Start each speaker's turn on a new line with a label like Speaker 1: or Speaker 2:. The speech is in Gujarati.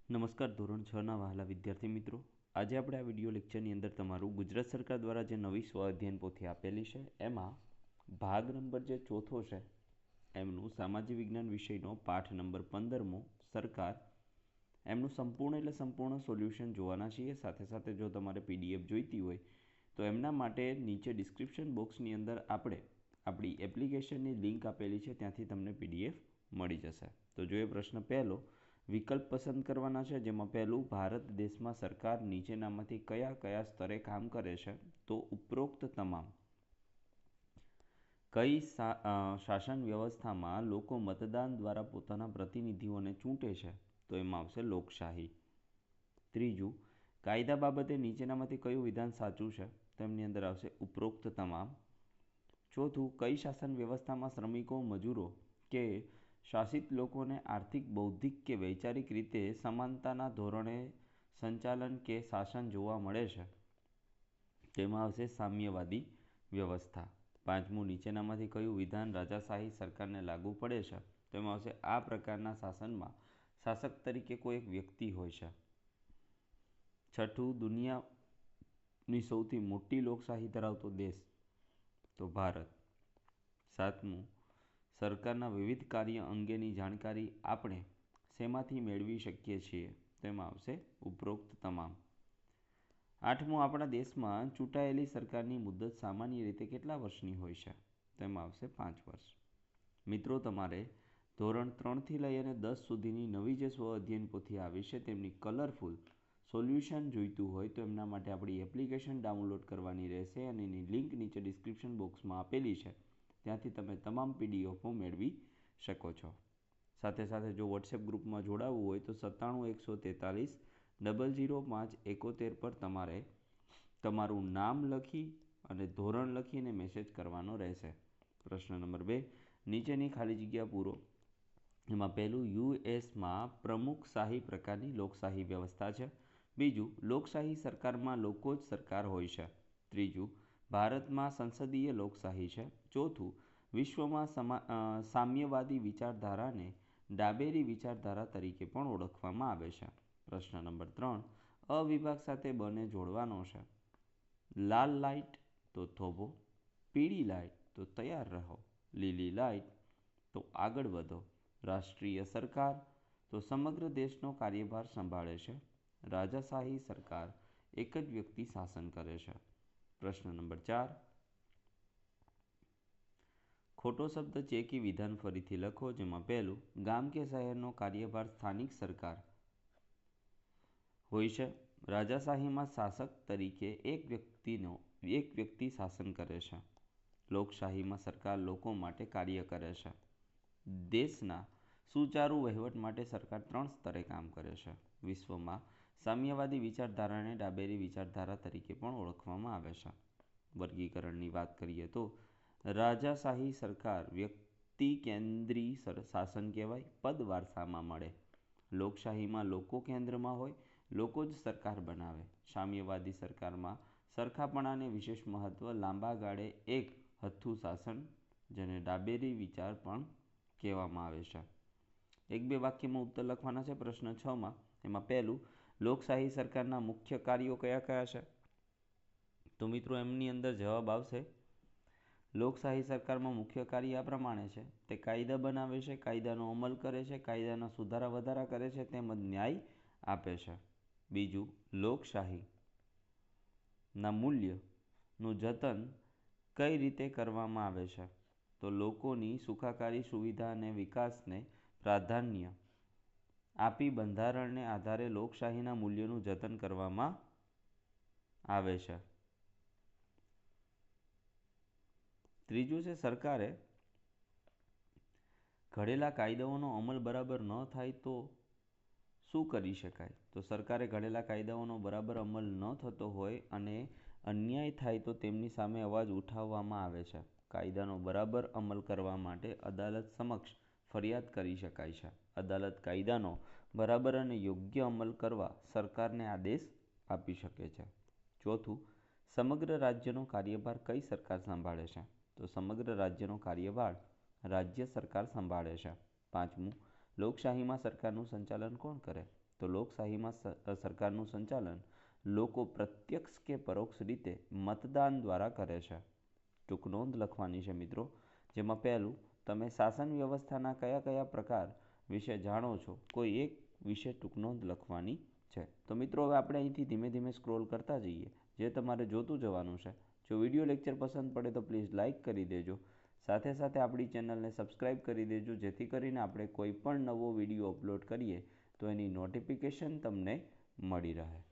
Speaker 1: નમસ્કાર ધોરણ 6ના વહાલા વિદ્યાર્થી મિત્રો, આજે આપણે આ વિડીયો લેક્ચરની અંદર તમારું ગુજરાત સરકાર દ્વારા જે નવી સ્વ અધ્યયન પોથી આપેલી છે એમાં ભાગ નંબર જે ચોથો છે એમનું સામાજિક વિજ્ઞાન વિષયનો પાઠ નંબર 15મો સરકાર એમનું સંપૂર્ણ સોલ્યુશન જોવાના છીએ। સાથે સાથે જો તમારે પીડીએફ જોઈતી હોય તો એમના માટે નીચે ડિસ્ક્રિપ્શન બોક્સની અંદર આપણે આપણી એપ્લિકેશનની લિંક આપેલી છે, ત્યાંથી તમને પીડીએફ મળી જશે। તો જોઈએ પ્રશ્ન પહેલો, વિકલ્પ પસંદ કરવાના છે, જેમાં પહેલું ભારત દેશમાં સરકાર નીચેનામાંથી કયા કયા સ્તરે કામ કરે છે? તો ઉપરોક્ત તમામ કઈ શાસન વ્યવસ્થામાં લોકો મતદાન દ્વારા પોતાના પ્રતિનિધિઓને ચૂંટે છે? તો એમાં આવશે લોકશાહી। ત્રીજું, કાયદા બાબતે નીચેનામાંથી કયું વિધાન સાચું છે? તો એમની અંદર આવશે ઉપરોક્ત તમામ। ચોથું, કઈ શાસન વ્યવસ્થામાં શ્રમિકો, મજૂરો કે શાસિત લોકોને આર્થિક, બૌદ્ધિક કે વૈચારિક રીતે સમાનતાના ધોરણે સંચાલન કે શાસન જોવા મળે છે? તેમાં આવશે સામ્યવાદી વ્યવસ્થા। પાંચમું, નીચેનામાંથી કયું વિધાન રાજાશાહી સરકારને લાગુ પડે છે? તેમાં આવશે આ પ્રકારના શાસનમાં શાસક તરીકે કોઈ એક વ્યક્તિ હોય છે। છઠ્ઠું, દુનિયાની સૌથી મોટી લોકશાહી ધરાવતો દેશ? તો ભારત। સાતમું, સરકારના વિવિધ કાર્ય અંગેની જાણકારી આપણે શેમાંથી મેળવી શકીએ છીએ? તેમાં આવશે ઉપરોક્ત તમામ। આઠમું, આપણા દેશમાં ચૂંટાયેલી સરકારની મુદત સામાન્ય રીતે કેટલા વર્ષની હોય છે? તેમાં આવશે 5 વર્ષ। મિત્રો, તમારે ધોરણ 3થી લઈ અને 10 સુધીની નવી જે સ્વ અધ્યયન પોથી આવી છે તેમની કલરફુલ સોલ્યુશન જોઈતું હોય તો એમના માટે આપણી એપ્લિકેશન ડાઉનલોડ કરવાની રહેશે અને એની લિંક નીચે ડિસ્ક્રિપ્શન બોક્સમાં આપેલી છે, ત્યાંથી તમે તમામ પીડીએફો મેળવી શકો છો। સાથે સાથે જો વોટ્સએપ ગ્રુપમાં જોડાવવું હોય તો 97 143 00 571 પર તમારે તમારું નામ લખી અને ધોરણ લખીને મેસેજ કરવાનો રહેશે। પ્રશ્ન નંબર 2, નીચેની ખાલી જગ્યા પૂરો। એમાં પહેલું, યુએસમાં પ્રમુખશાહી પ્રકારની લોકશાહી વ્યવસ્થા છે। બીજું, લોકશાહી સરકારમાં લોકો જ સરકાર હોય છે। ત્રીજું, ભારતમાં સંસદીય લોકશાહી છે। ચોથું, વિશ્વમાં સામ્યવાદી વિચારધારાને ડાબેરી વિચારધારા તરીકે પણ ઓળખવામાં આવે છે। પ્રશ્ન નંબર 3, અ વિભાગ સાથે બને જોડવાનો છે। લાલ લાઇટ તો થોભો, પીળી લાઇટ તો તૈયાર રહો, લીલી લાઇટ તો આગળ વધો, રાષ્ટ્રીય સરકાર તો સમગ્ર દેશનો કાર્યભાર સંભાળે છે, રાજાશાહી સરકાર એક જ વ્યક્તિ શાસન કરે છે। પ્રશ્ન નંબર 4, ખોટો શબ્દ ચેકી વિધાન ફરીથી લખો, જેમાં પહેલું, ગામ કે શહેરનો કાર્યભાર સ્થાનિક સરકાર હોય છે, રાજાશાહીમાં શાસક તરીકે એક વ્યક્તિ શાસન કરે છે, લોકશાહીમાં સરકાર લોકો માટે કાર્ય કરે છે, દેશના સુચારુ વહીવટ માટે સરકાર 3 સ્તરે કામ કરે છે, વિશ્વમાં સામ્યવાદી વિચારધારાને ડાબેરી વિચારધારા તરીકે પણ ઓળખવામાં આવે છે। વર્ગીકરણની વાત કરીએ તો રાજાશાહી સરકાર વ્યક્તિ કેન્દ્રી શાસન કહેવાય, પદ વારસામાં મળે। લોકશાહીમાં લોકો કેન્દ્રમાં હોય, લોકો જ સરકાર બનાવે। સામ્યવાદી સરકારમાં સરખાપણાને વિશેષ મહત્વ, લાંબા ગાળે એક હથ્થું શાસન, જેને ડાબેરી વિચાર પણ કહેવામાં આવે છે। 1-2 વાક્યમાં ઉત્તર લખવાના છે પ્રશ્ન 6માં। એમાં પહેલું, લોકશાહી સરકારના મુખ્ય કાર્યો કયા કયા છે? તો મિત્રો, એમની અંદર જવાબ આવશે, લોકશાહી સરકારમાં મુખ્ય કાર્ય આ પ્રમાણે છે, તે કાયદા બનાવે છે, કાયદાનો અમલ કરે છે, કાયદાના સુધારા વધારા કરે છે, તેમજ ન્યાય આપે છે। બીજું, લોકશાહીના મૂલ્યનું જતન કઈ રીતે કરવામાં આવે છે? તો લોકોની સુખાકારી, સુવિધા અને વિકાસને પ્રાધાન્ય આપી બંધારણને આધારે લોકશાહીના મૂલ્યોનું જતન કરવામાં આવે છે। ત્રીજું છે, સરકારે ઘડેલા કાયદાઓનો અમલ બરાબર ન થાય તો શું કરી શકાય? તો સરકારે ઘડેલા કાયદાઓનો બરાબર અમલ ન થતો હોય અને અન્યાય થાય તો તેમની સામે અવાજ ઉઠાવવામાં આવે છે। કાયદાનો બરાબર અમલ કરવા માટે અદાલત સમક્ષ ફરિયાદ કરી શકાય છે। અદાલત કાયદાનો બરાબર અને યોગ્ય અમલ કરવા સરકારને આદેશ આપી શકે છે। ચોથું, સમગ્ર રાજ્યનો કાર્યભાર કઈ સરકાર સંભાળે છે? તો સમગ્ર રાજ્યનો કાર્યભાર રાજ્ય સરકાર સંભાળે છે। પાંચમું, લોકશાહીમાં સરકારનું સંચાલન કોણ કરે? તો લોકશાહીમાં સરકારનું સંચાલન લોકો પ્રત્યક્ષ કે પરોક્ષ રીતે મતદાન દ્વારા કરે છે. ટૂંક નોંધ લખવાની છે મિત્રો, જેમાં પહેલું, તમે શાસન વ્યવસ્થાના કયા કયા પ્રકાર વિશે જાણો છો, કોઈ એક વિશે ટૂંક નોંધ લખવાની છે. તો મિત્રો હવે આપણે અહીંથી ધીમે ધીમે સ્ક્રોલ કરતા જઈએ, જે તમારે જોતું જવાનું છે. જો વિડીયો લેક્ચર પસંદ પડે તો પ્લીઝ લાઇક કરી દેજો. સાથે સાથે આપણી ચેનલને સબસ્ક્રાઈબ કરી દેજો, જેથી કરીને આપણે કોઈ પણ નવો વિડીયો અપલોડ કરીએ તો એની નોટિફિકેશન તમને મળી રહે.